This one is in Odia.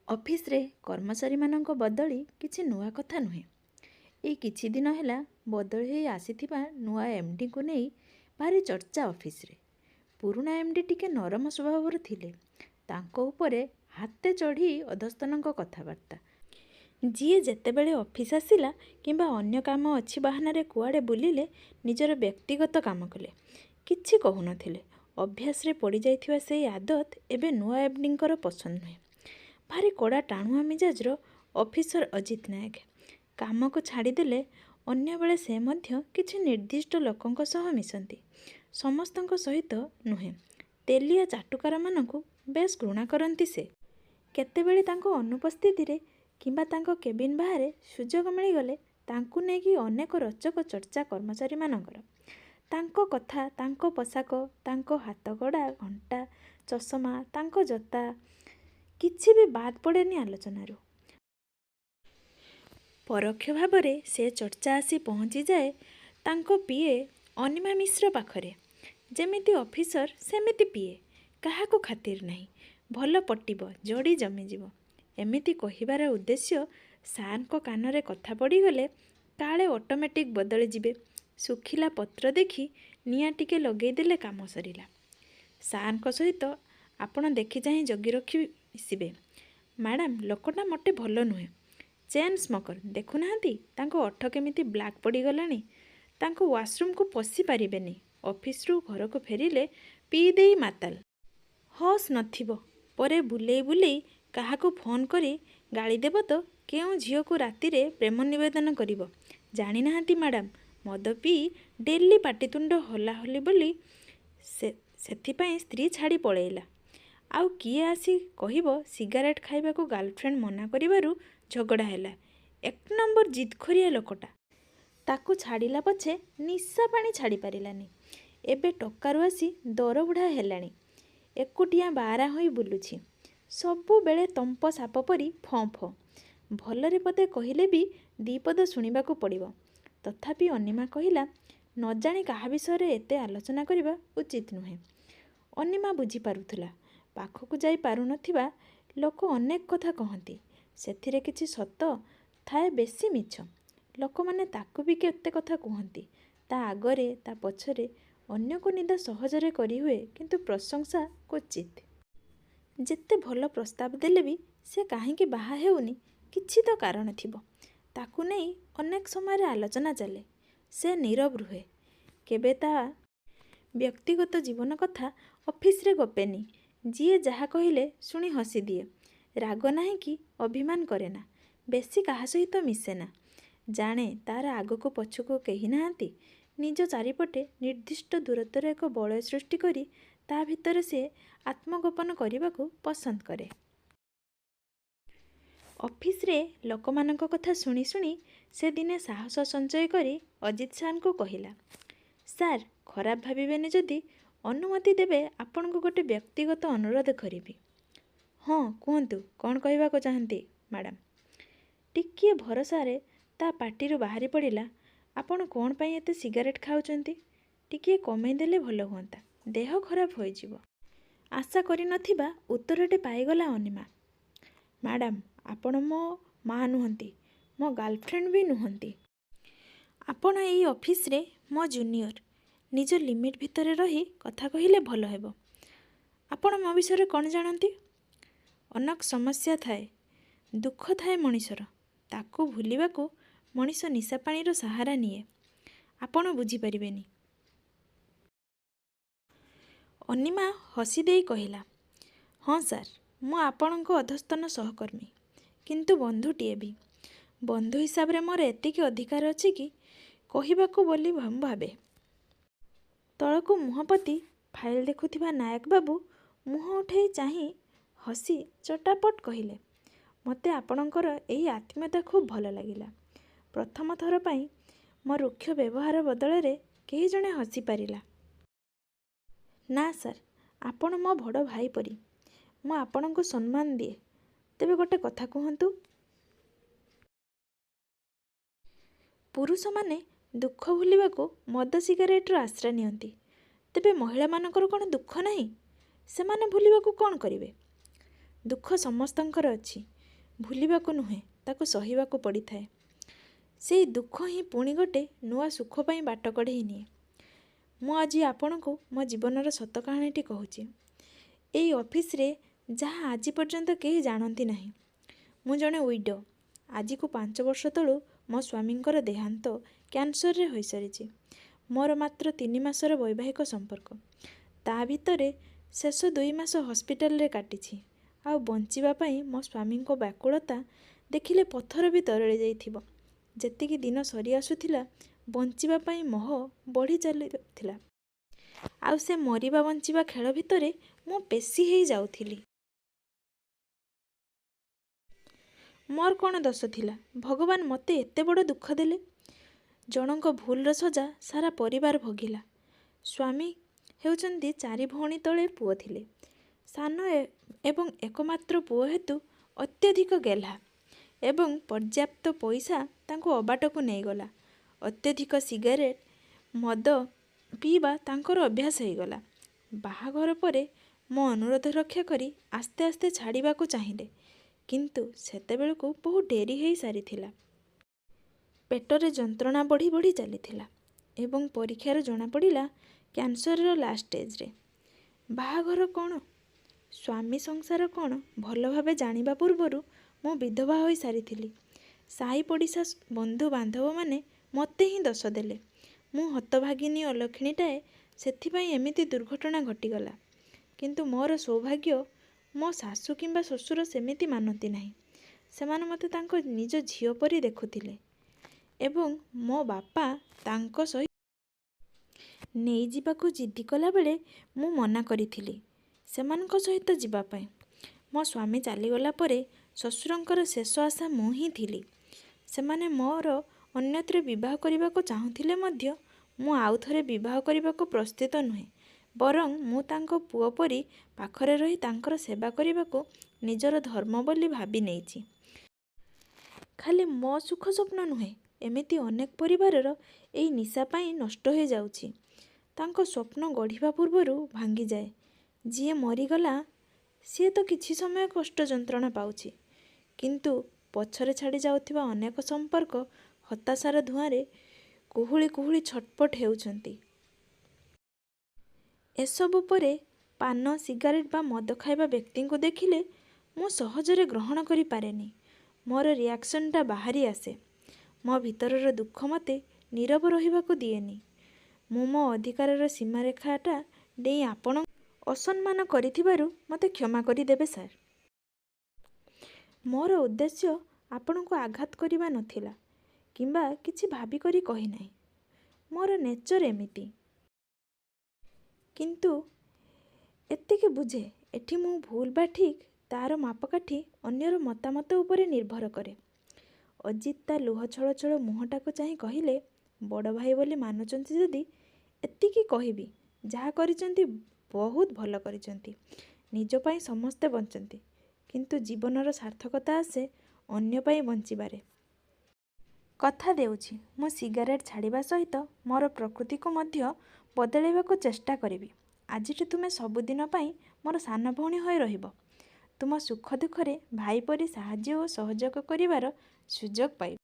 ଅଫିସରେ କର୍ମଚାରୀମାନଙ୍କ ବଦଳି କିଛି ନୂଆ କଥା ନୁହେଁ। ଏଇ କିଛି ଦିନ ହେଲା ବଦଳି ହୋଇ ଆସିଥିବା ନୂଆ ଏମ୍ଡିଙ୍କୁ ନେଇ ଭାରି ଚର୍ଚ୍ଚା ଅଫିସରେ। ପୁରୁଣା ଏମ୍ଡି ଟିକେ ନରମ ସ୍ୱଭାବର ଥିଲେ। ତାଙ୍କ ଉପରେ ହାତେ ଚଢ଼ି ଅଧସ୍ତନଙ୍କ କଥାବାର୍ତ୍ତା। ଯିଏ ଯେତେବେଳେ ଅଫିସ ଆସିଲା କିମ୍ବା ଅନ୍ୟ କାମ ଅଛି ବାହାନାରେ କୁଆଡ଼େ ବୁଲିଲେ ନିଜର ବ୍ୟକ୍ତିଗତ କାମ କଲେ। କିଛି କହୁନଥିଲେ। ଅଭ୍ୟାସରେ ପଡ଼ିଯାଇଥିବା ସେଇ ଆଦତ ଏବେ ନୂଆ ଏମ୍ଡିଙ୍କର ପସନ୍ଦ ନୁହେଁ। ଭାରି କଡ଼ା ଟାଣୁଆ ମିଜାଜର ଅଫିସର ଅଜିତ ନାୟକ। କାମକୁ ଛାଡ଼ିଦେଲେ ଅନ୍ୟବେଳେ ସେ ମଧ୍ୟ କିଛି ନିର୍ଦ୍ଦିଷ୍ଟ ଲୋକଙ୍କ ସହ ମିଶନ୍ତି। ସମସ୍ତଙ୍କ ସହିତ ନୁହେଁ। ତେଲିଆ ଚାଟୁକାରମାନଙ୍କୁ ବେଶ ଘୃଣା କରନ୍ତି ସେ। କେତେବେଳେ ତାଙ୍କ ଅନୁପସ୍ଥିତିରେ କିମ୍ବା ତାଙ୍କ କେବିନ୍ ବାହାରେ ସୁଯୋଗ ମିଳିଗଲେ ତାଙ୍କୁ ନେଇକି ଅନେକ ରୋଚକ ଚର୍ଚ୍ଚା କର୍ମଚାରୀମାନଙ୍କର। ତାଙ୍କ କଥା, ତାଙ୍କ ପୋଷାକ, ତାଙ୍କ ହାତଗଢ଼ା ଘଣ୍ଟା, ଚଷମା, ତାଙ୍କ ଜୋତା କିଛି ବି ବାଦ୍ ପଡ଼େନି ଆଲୋଚନାରୁ। ପରୋକ୍ଷ ଭାବରେ ସେ ଚର୍ଚ୍ଚା ଆସି ପହଞ୍ଚିଯାଏ ତାଙ୍କ ପିଏ ଅନିମା ମିଶ୍ର ପାଖରେ। ଯେମିତି ଅଫିସର ସେମିତି ପିଏ। କାହାକୁ ଖାତିର ନାହିଁ। ଭଲ ପଟିବ, ଯୋଡ଼ି ଜମିଯିବ। ଏମିତି କହିବାର ଉଦ୍ଦେଶ୍ୟ ସାର୍ଙ୍କ କାନରେ କଥା ପଡ଼ିଗଲେ କାଳେ ଅଟୋମେଟିକ୍ ବଦଳିଯିବେ। ଶୁଖିଲା ପତ୍ର ଦେଖି ନିଆଁ ଟିକେ ଲଗେଇଦେଲେ କାମ ସରିଲା। ସାର୍ଙ୍କ ସହିତ ଆପଣ ଦେଖି ଚାହିଁ ଜଗି ରଖି ମିଶିବେ। ମ୍ୟାଡ଼ାମ୍, ଲୋକଟା ମୋଟେ ଭଲ ନୁହେଁ। Chain smoker. ଦେଖୁନାହାନ୍ତି ତାଙ୍କ ଓଠ କେମିତି ବ୍ଲାକ୍ ପଡ଼ିଗଲାଣି। ତାଙ୍କ ୱାସରୁମକୁ ପଶି ପାରିବେନି। ଅଫିସରୁ ଘରକୁ ଫେରିଲେ ପିଇ ଦେଇ ମାତାଲ। ହୋସ୍ ନଥିବ। ପରେ ବୁଲେଇ ବୁଲେଇ କାହାକୁ ଫୋନ୍ କରି ଗାଳି ଦେବ ତ କେଉଁ ଝିଅକୁ ରାତିରେ ପ୍ରେମ ନିବେଦନ କରିବ। ଜାଣିନାହାନ୍ତି ମ୍ୟାଡ଼ାମ୍, ମଦ ପିଇ ଡେଲି ପାଟିତୁଣ୍ଡ ହଲାହଲି ବୋଲି ସେଥିପାଇଁ ସ୍ତ୍ରୀ ଛାଡ଼ି ପଳେଇଲା। ଆଉ କିଏ ଆସି କହିବ ସିଗାରେଟ୍ ଖାଇବାକୁ ଗାର୍ଲଫ୍ରେଣ୍ଡ ମନା କରିବାରୁ ଝଗଡ଼ା ହେଲା। ଏକ ନମ୍ବର ଜିଦଖୋରିଆ ଲୋକଟା। ତାକୁ ଛାଡ଼ିଲା ପଛେ ନିଶା ପାଣି ଛାଡ଼ି ପାରିଲାନି। ଏବେ ଟକାରୁ ଆସି ଦରବୁଢ଼ା ହେଲାଣି। ଏକୁଟିଆ ବାରା ହୋଇ ବୁଲୁଛି। ସବୁବେଳେ ତମ୍ପ ସାପ ପରି ଫଁ ଫଁ। ଭଲରେ ପଦେ କହିଲେ ବି ଦିପଦ ଶୁଣିବାକୁ ପଡ଼ିବ। ତଥାପି ଅନିମା କହିଲା, ନ ଜାଣି କାହା ବିଷୟରେ ଏତେ ଆଲୋଚନା କରିବା ଉଚିତ ନୁହେଁ। ଅନିମା ବୁଝିପାରୁଥିଲା। ପାଖକୁ ଯାଇ ପାରୁନଥିବା ଲୋକ ଅନେକ କଥା କହନ୍ତି। ସେଥିରେ କିଛି ସତ ଥାଏ, ବେଶୀ ମିଛ। ଲୋକମାନେ ତାକୁ ବି କେତେ କଥା କୁହନ୍ତି। ତା ଆଗରେ ତା ପଛରେ। ଅନ୍ୟକୁ ନିନ୍ଦା ସହଜରେ କରିହୁଏ, କିନ୍ତୁ ପ୍ରଶଂସା କ୍ୱଚିତ୍। ଯେତେ ଭଲ ପ୍ରସ୍ତାବ ଦେଲେ ବି ସେ କାହିଁକି ବାହା ହେଉନି, କିଛି ତ କାରଣ ଥିବ। ତାକୁ ନେଇ ଅନେକ ସମୟରେ ଆଲୋଚନା ଚାଲେ। ସେ ନୀରବ ରୁହେ। କେବେ ତା ବ୍ୟକ୍ତିଗତ ଜୀବନ କଥା ଅଫିସରେ ଗପେନି। ଯିଏ ଯାହା କହିଲେ ଶୁଣି ହସିଦିଏ। ରାଗ ନାହିଁ କି ଅଭିମାନ କରେନା। ବେଶୀ କାହା ସହିତ ମିଶେନା। ଜାଣେ ତାର ଆଗକୁ ପଛକୁ କେହି ନାହାନ୍ତି। ନିଜ ଚାରିପଟେ ନିର୍ଦ୍ଦିଷ୍ଟ ଦୂରତ୍ୱର ଏକ ବଳୟ ସୃଷ୍ଟି କରି ତା ଭିତରେ ସେ ଆତ୍ମଗୋପନ କରିବାକୁ ପସନ୍ଦ କରେ। ଅଫିସରେ ଲୋକମାନଙ୍କ କଥା ଶୁଣି ଶୁଣି ସେ ଦିନେ ସାହସ ସଞ୍ଚୟ କରି ଅଜିତ ସାର୍ଙ୍କୁ କହିଲା, ସାର୍, ଖରାପ ଭାବିବେନି ଯଦି ଅନୁମତି ଦେବେ ଆପଣଙ୍କୁ ଗୋଟେ ବ୍ୟକ୍ତିଗତ ଅନୁରୋଧ କରିବି। ହଁ କୁହନ୍ତୁ, କ'ଣ କହିବାକୁ ଚାହାନ୍ତି ମ୍ୟାଡ଼ାମ୍। ଟିକିଏ ଭରସାରେ ତା ପାଟିରୁ ବାହାରି ପଡ଼ିଲା, ଆପଣ କ'ଣ ପାଇଁ ଏତେ ସିଗାରେଟ୍ ଖାଉଛନ୍ତି? ଟିକିଏ କମେଇ ଦେଲେ ଭଲ ହୁଅନ୍ତା। ଦେହ ଖରାପ ହୋଇଯିବ। ଆଶା କରିନଥିବା ଉତ୍ତରଟେ ପାଇଗଲା ଅନିମା। ମ୍ୟାଡ଼ାମ୍, ଆପଣ ମୋ ମା ନୁହନ୍ତି, ମୋ ଗାର୍ଲଫ୍ରେଣ୍ଡ ବି ନୁହନ୍ତି। ଆପଣ ଏଇ ଅଫିସରେ ମୋ ଜୁନିୟର। ନିଜ ଲିମିଟ୍ ଭିତରେ ରହି କଥା କହିଲେ ଭଲ ହେବ। ଆପଣ ମୋ ବିଷୟରେ କ'ଣ ଜାଣନ୍ତି? ଅନେକ ସମସ୍ୟା ଥାଏ, ଦୁଃଖ ଥାଏ ମଣିଷର। ତାକୁ ଭୁଲିବାକୁ ମଣିଷ ନିଶାପାଣିର ସାହାରା ନିଏ। ଆପଣ ବୁଝିପାରିବେନି। ଅନିମା ହସି ଦେଇ କହିଲା, ହଁ ସାର୍, ମୁଁ ଆପଣଙ୍କ ଅଧସ୍ତନ ସହକର୍ମୀ, କିନ୍ତୁ ବନ୍ଧୁଟିଏ ବି। ବନ୍ଧୁ ହିସାବରେ ମୋର ଏତିକି ଅଧିକାର ଅଛି କି କହିବାକୁ ବୋଲି ଭାବେ। ତଳକୁ ମୁହଁ ପୋତି ଫାଇଲ୍ ଦେଖୁଥିବା ନାୟକ ବାବୁ ମୁହଁ ଉଠେଇ ଚାହିଁ ହସି ଚଟାପଟ କହିଲେ, ମୋତେ ଆପଣଙ୍କର ଏହି ଆତ୍ମୀୟତା ଖୁବ୍ ଭଲ ଲାଗିଲା। ପ୍ରଥମ ଥର ପାଇଁ ମୋ ରୁକ୍ଷ ବ୍ୟବହାର ବଦଳରେ କେହି ଜଣେ ହସିପାରିଲା। ନା ସାର୍, ଆପଣ ମୋ ବଡ଼ ଭାଇ ପରି। ମୁଁ ଆପଣଙ୍କୁ ସମ୍ମାନ ଦିଏ। ତେବେ ଗୋଟେ କଥା କୁହନ୍ତୁ, ପୁରୁଷମାନେ ଦୁଃଖ ଭୁଲିବାକୁ ମଦ ସିଗାରେଟର ଆଶ୍ରୟ ନିଅନ୍ତି। ତେବେ ମହିଳାମାନଙ୍କର କ'ଣ ଦୁଃଖ ନାହିଁ? ସେମାନେ ଭୁଲିବାକୁ କ'ଣ କରିବେ? ଦୁଃଖ ସମସ୍ତଙ୍କର ଅଛି। ଭୁଲିବାକୁ ନୁହେଁ, ତାକୁ ସହିବାକୁ ପଡ଼ିଥାଏ। ସେଇ ଦୁଃଖ ହିଁ ପୁଣି ଗୋଟେ ନୂଆ ସୁଖ ପାଇଁ ବାଟ କଢ଼େଇ ନିଏ। ମୁଁ ଆଜି ଆପଣଙ୍କୁ ମୋ ଜୀବନର ସତ କାହାଣୀଟି କହୁଛି। ଏଇ ଅଫିସରେ ଯାହା ଆଜି ପର୍ଯ୍ୟନ୍ତ କେହି ଜାଣନ୍ତି ନାହିଁ, ମୁଁ ଜଣେ ୱିଡୋ। ଆଜିକୁ 5 ବର୍ଷ ତଳୁ ମୋ ସ୍ୱାମୀଙ୍କର ଦେହାନ୍ତ କ୍ୟାନ୍ସରରେ ହୋଇସାରିଛି। ମୋର ମାତ୍ର 3 ମାସର ବୈବାହିକ ସମ୍ପର୍କ। ତା ଭିତରେ ଶେଷ 2 ମାସ ହସ୍ପିଟାଲରେ କାଟିଛି। ଆଉ ବଞ୍ଚିବା ପାଇଁ ମୋ ସ୍ୱାମୀଙ୍କ ବ୍ୟାକୁଳତା ଦେଖିଲେ ପଥର ବି ତରଳି ଯାଇଥିବ। ଯେତିକି ଦିନ ସରି ଆସୁଥିଲା, ବଞ୍ଚିବା ପାଇଁ ମୋହ ବଢ଼ି ଚାଲିଥିଲା। ଆଉ ସେ ମରିବା ବଞ୍ଚିବା ଖେଳ ଭିତରେ ମୁଁ ପେଶୀ ହେଇ ଯାଉଥିଲି। ମୋର କ'ଣ ଦୋଷ ଥିଲା? ଭଗବାନ ମୋତେ ଏତେ ବଡ଼ ଦୁଃଖ ଦେଲେ। ଜଣଙ୍କ ଭୁଲର ସଜା ସାରା ପରିବାର ଭୋଗିଲା। ସ୍ୱାମୀ ହେଉଛନ୍ତି 4 ଭଉଣୀ ତଳେ ପୁଅ ଥିଲେ। ସାନ ଏବଂ ଏକମାତ୍ର ପୁଅ ହେତୁ ଅତ୍ୟଧିକ ଗେହ୍ଲା ଏବଂ ପର୍ଯ୍ୟାପ୍ତ ପଇସା ତାଙ୍କୁ ଅବାଟକୁ ନେଇଗଲା। ଅତ୍ୟଧିକ ସିଗାରେଟ୍, ମଦ ପିଇବା ତାଙ୍କର ଅଭ୍ୟାସ ହେଇଗଲା। ବାହାଘର ପରେ ମୋ ଅନୁରୋଧ ରକ୍ଷା କରି ଆସ୍ତେ ଆସ୍ତେ ଛାଡ଼ିବାକୁ ଚାହିଁଲେ, କିନ୍ତୁ ସେତେବେଳକୁ ବହୁ ଡେରି ହେଇ ସାରିଥିଲା। ପେଟରେ ଯନ୍ତ୍ରଣା ବଢ଼ି ବଢ଼ି ଚାଲିଥିଲା ଏବଂ ପରୀକ୍ଷାରେ ଜଣାପଡ଼ିଲା କ୍ୟାନ୍ସରର ଲାଷ୍ଟ ଷ୍ଟେଜରେ। ବାହାଘର କ'ଣ, ସ୍ୱାମୀ ସଂସାର କ'ଣ ଭଲ ଭାବେ ଜାଣିବା ପୂର୍ବରୁ ମୁଁ ବିଧବା ହୋଇ ସାରିଥିଲି। ସାହି ପଡ଼ିଶା, ବନ୍ଧୁ ବାନ୍ଧବମାନେ ମୋତେ ହିଁ ଦୋଷ ଦେଲେ। ମୁଁ ହତଭାଗିନୀ ଅଲକ୍ଷଣୀଟାଏ, ସେଥିପାଇଁ ଏମିତି ଦୁର୍ଘଟଣା ଘଟିଗଲା। କିନ୍ତୁ ମୋର ସୌଭାଗ୍ୟ, ମୋ ଶାଶୁ କିମ୍ବା ଶ୍ୱଶୁର ସେମିତି ମାନନ୍ତି ନାହିଁ। ସେମାନେ ମୋତେ ତାଙ୍କ ନିଜ ଝିଅ ପରି ଦେଖୁଥିଲେ ଏବଂ ମୋ ବାପା ତାଙ୍କ ସହିତ ନେଇଯିବାକୁ ଜିଦ୍ଦି କଲାବେଳେ ମୁଁ ମନା କରିଥିଲି ସେମାନଙ୍କ ସହିତ ଯିବା ପାଇଁ। ମୋ ସ୍ୱାମୀ ଚାଲିଗଲା ପରେ ଶ୍ୱଶୁରଙ୍କର ଶେଷ ଆଶା ମୁଁ ହିଁ ଥିଲି। ସେମାନେ ମୋର ଅନ୍ୟତ୍ର ବିବାହ କରିବାକୁ ଚାହୁଁଥିଲେ ମଧ୍ୟ ମୁଁ ଆଉ ଥରେ ବିବାହ କରିବାକୁ ପ୍ରସ୍ତୁତ ନୁହେଁ। ବରଂ ମୁଁ ତାଙ୍କ ପୁଅ ପରି ପାଖରେ ରହି ତାଙ୍କର ସେବା କରିବାକୁ ନିଜର ଧର୍ମ ବୋଲି ଭାବି ନେଇଛି। ଖାଲି ମୋ ସୁଖ ସ୍ୱପ୍ନ ନୁହେଁ, ଏମିତି ଅନେକ ପରିବାରର ଏଇ ନିଶା ପାଇଁ ନଷ୍ଟ ହୋଇଯାଉଛି। ତାଙ୍କ ସ୍ୱପ୍ନ ଗଢ଼ିବା ପୂର୍ବରୁ ଭାଙ୍ଗିଯାଏ। ଯିଏ ମରିଗଲା ସିଏ ତ କିଛି ସମୟ କଷ୍ଟ ଯନ୍ତ୍ରଣା ପାଉଛି, କିନ୍ତୁ ପଛରେ ଛାଡ଼ି ଯାଉଥିବା ଅନେକ ସମ୍ପର୍କ ହତାଶାର ଧୂଆଁରେ କୁହୁଳି କୁହୁଳି ଛଟପଟ ହେଉଛନ୍ତି। ଏସବୁ ପରେ ପାନ, ସିଗାରେଟ୍ ବା ମଦ ଖାଇବା ବ୍ୟକ୍ତିଙ୍କୁ ଦେଖିଲେ ମୁଁ ସହଜରେ ଗ୍ରହଣ କରିପାରେନି। ମୋର ରିଆକ୍ସନଟା ବାହାରି ଆସେ। ମୋ ଭିତରର ଦୁଃଖ ମୋତେ ନୀରବ ରହିବାକୁ ଦିଏନି। ମୁଁ ମୋ ଅଧିକାରର ସୀମାରେଖାଟା ଡେଇଁ ଆପଣଙ୍କୁ ଅସମ୍ମାନ କରିଥିବାରୁ ମୋତେ କ୍ଷମା କରିଦେବେ ସାର୍। ମୋର ଉଦ୍ଦେଶ୍ୟ ଆପଣଙ୍କୁ ଆଘାତ କରିବା ନଥିଲା କିମ୍ବା କିଛି ଭାବିକରି କହିନାହିଁ। ମୋର ନେଚର ଏମିତି। କିନ୍ତୁ ଏତିକି ବୁଝେ, ଏଠି ମୁଁ ଭୁଲ ବା ଠିକ୍ ତାର ମାପକାଠି ଅନ୍ୟର ମତାମତ ଉପରେ ନିର୍ଭର କରେ। ଅଜିତ ତା ଲୁହ ଛଳ ଛଳ ମୁହଁଟାକୁ ଚାହିଁ କହିଲେ, ବଡ଼ ଭାଇ ବୋଲି ମାନୁଛନ୍ତି ଯଦି ଏତିକି କହିବି, ଯାହା କରିଛନ୍ତି ବହୁତ ଭଲ କରିଛନ୍ତି। ନିଜ ପାଇଁ ସମସ୍ତେ ବଞ୍ଚନ୍ତି, କିନ୍ତୁ ଜୀବନର ସାର୍ଥକତା ଆସେ ଅନ୍ୟ ପାଇଁ ବଞ୍ଚିବାରେ। କଥା ଦେଉଛି, ମୁଁ ସିଗାରେଟ୍ ଛାଡ଼ିବା ସହିତ ମୋର ପ୍ରକୃତିକୁ ମଧ୍ୟ ବଦଳାଇବାକୁ ଚେଷ୍ଟା କରିବି। ଆଜିଠୁ ତୁମେ ସବୁଦିନ ପାଇଁ ମୋର ସାନ ଭଉଣୀ ହୋଇ ରହିବ। ତୁମ ସୁଖ ଦୁଃଖରେ ଭାଇ ପରି ସାହାଯ୍ୟ ଓ ସହଯୋଗ କରିବାର ସୁଯୋଗ ପାଇବ।